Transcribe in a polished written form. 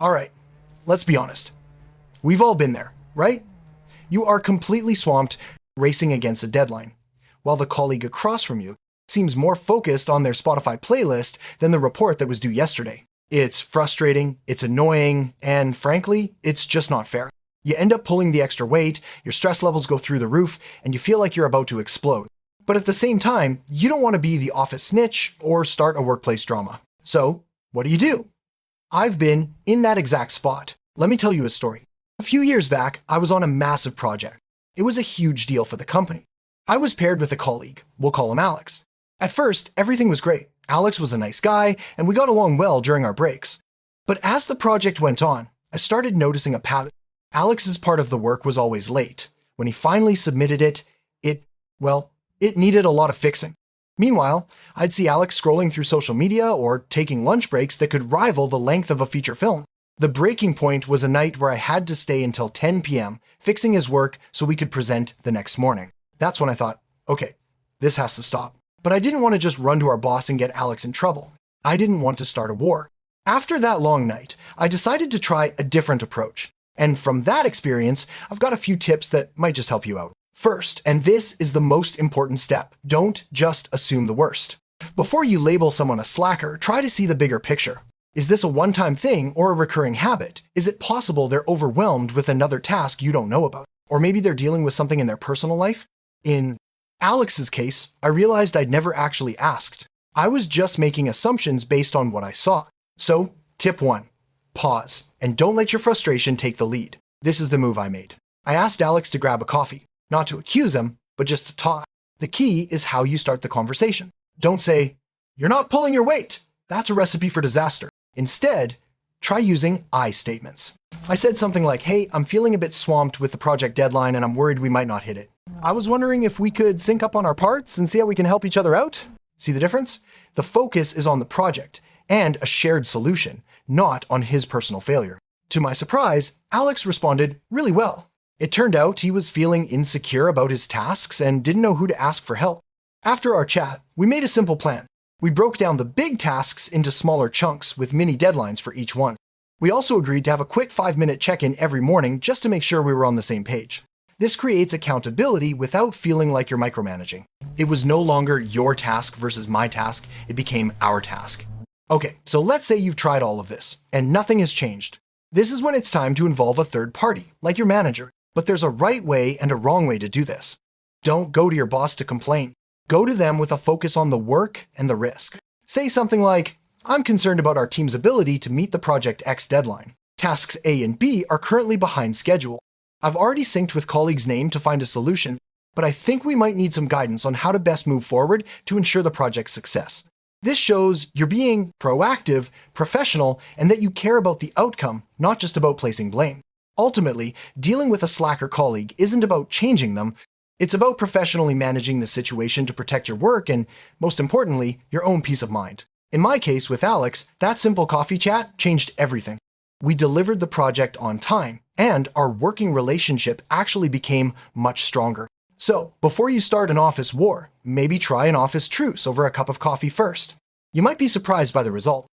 All right, let's be honest. We've all been there, right? You are completely swamped racing against a deadline, while the colleague across from you seems more focused on their Spotify playlist than the report that was due yesterday. It's frustrating, it's annoying, and frankly, it's just not fair. You end up pulling the extra weight, your stress levels go through the roof, and you feel like you're about to explode. But at the same time, you don't want to be the office snitch or start a workplace drama. So, what do? I've been in that exact spot. Let me tell you a story. A few years back, I was on a massive project. It was a huge deal for the company. I was paired with a colleague. We'll call him Alex. At first, everything was great. Alex was a nice guy, and we got along well during our breaks. But as the project went on, I started noticing a pattern. Alex's part of the work was always late. When he finally submitted it, it needed a lot of fixing. Meanwhile, I'd see Alex scrolling through social media or taking lunch breaks that could rival the length of a feature film. The breaking point was a night where I had to stay until 10 p.m. fixing his work so we could present the next morning. That's when I thought, okay, this has to stop. But I didn't want to just run to our boss and get Alex in trouble. I didn't want to start a war. After that long night, I decided to try a different approach. And from that experience, I've got a few tips that might just help you out. First, and this is the most important step, don't just assume the worst. Before you label someone a slacker, try to see the bigger picture. Is this a one-time thing or a recurring habit? Is it possible they're overwhelmed with another task you don't know about? Or maybe they're dealing with something in their personal life? In Alex's case, I realized I'd never actually asked. I was just making assumptions based on what I saw. So, tip 1, pause, and don't let your frustration take the lead. This is the move I made. I asked Alex to grab a coffee. Not to accuse him, but just to talk. The key is how you start the conversation. Don't say, "You're not pulling your weight." That's a recipe for disaster. Instead, try using I statements. I said something like, "Hey, I'm feeling a bit swamped with the project deadline and I'm worried we might not hit it. I was wondering if we could sync up on our parts and see how we can help each other out." See the difference? The focus is on the project and a shared solution, not on his personal failure. To my surprise, Alex responded really well. It turned out he was feeling insecure about his tasks and didn't know who to ask for help. After our chat, we made a simple plan. We broke down the big tasks into smaller chunks with mini deadlines for each one. We also agreed to have a quick 5-minute check-in every morning just to make sure we were on the same page. This creates accountability without feeling like you're micromanaging. It was no longer your task versus my task, it became our task. Okay, so let's say you've tried all of this, and nothing has changed. This is when it's time to involve a third party, like your manager. But there's a right way and a wrong way to do this. Don't go to your boss to complain. Go to them with a focus on the work and the risk. Say something like, "I'm concerned about our team's ability to meet the Project X deadline. Tasks A and B are currently behind schedule. I've already synced with colleague's name to find a solution, but I think we might need some guidance on how to best move forward to ensure the project's success." This shows you're being proactive, professional, and that you care about the outcome, not just about placing blame. Ultimately, dealing with a slacker colleague isn't about changing them, it's about professionally managing the situation to protect your work and, most importantly, your own peace of mind. In my case with Alex, that simple coffee chat changed everything. We delivered the project on time, and our working relationship actually became much stronger. So, before you start an office war, maybe try an office truce over a cup of coffee first. You might be surprised by the result.